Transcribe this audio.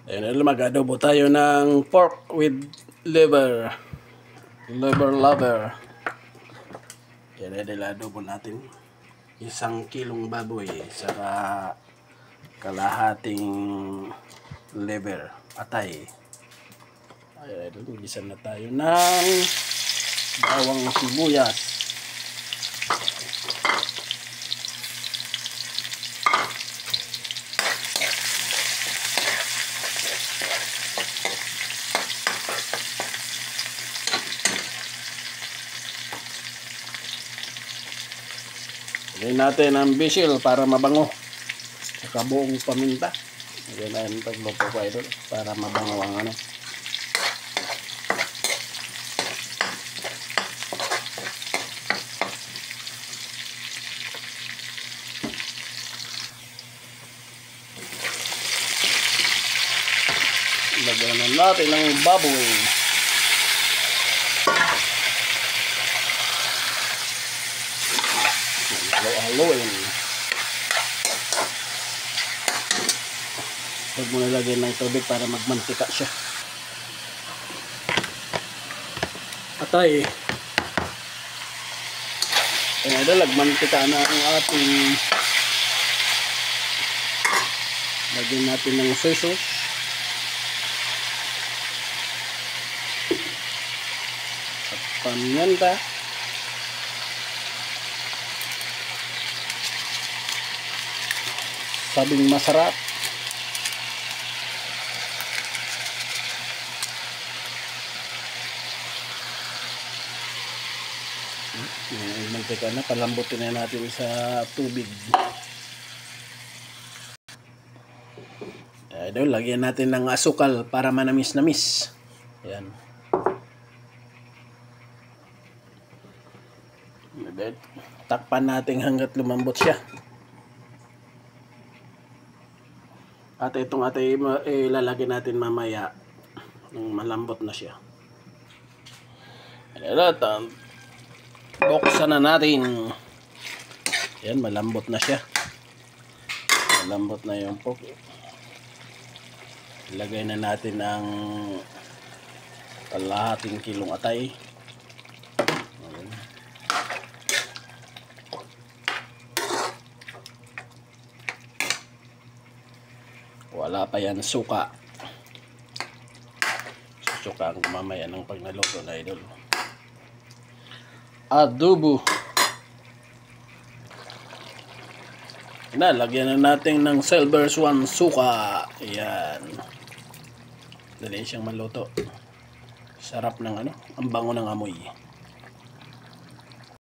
Ayun, mag-adobo tayo ng pork with liver. Liver lover. Yan ay adobo natin. 1 kilong baboy saka kalahating liver atay. Ayun, gisa na tayo ng bawang sibuyas. Lagyan natin ang basil para mabango. Saka buong paminta. Lagyan natin pagluto ko ito para mabango ang ano. Lagyan natin ang baboy. Halo-haloin. Huwag mo nalagyan ng tubig para magmantika siya. Atay. Kaya nagmantika na ang ating lagyan natin ng soy sauce. At pamienta. Sabing masarap. Mantika na, palambutin na natin sa tubig. Doon, lagyan natin ng asukal para manamis-namis. Ayan. Takpan natin hanggat lumambot siya. At itong atay ilalagay natin mamaya nung malambot na siya. Ayan, buksan na natin. Ayan, malambot na siya. Malambot na yung pork. Ilagay na natin ang kalahating kilong atay. Ayan. Wala pa yan suka. Suka ang mamaya ng pag naluto na idol. Adobo. Lagyan na natin ng silver swan suka. Ayan. Dali siyang maluto. Sarap ng ano, ang bango ng amoy.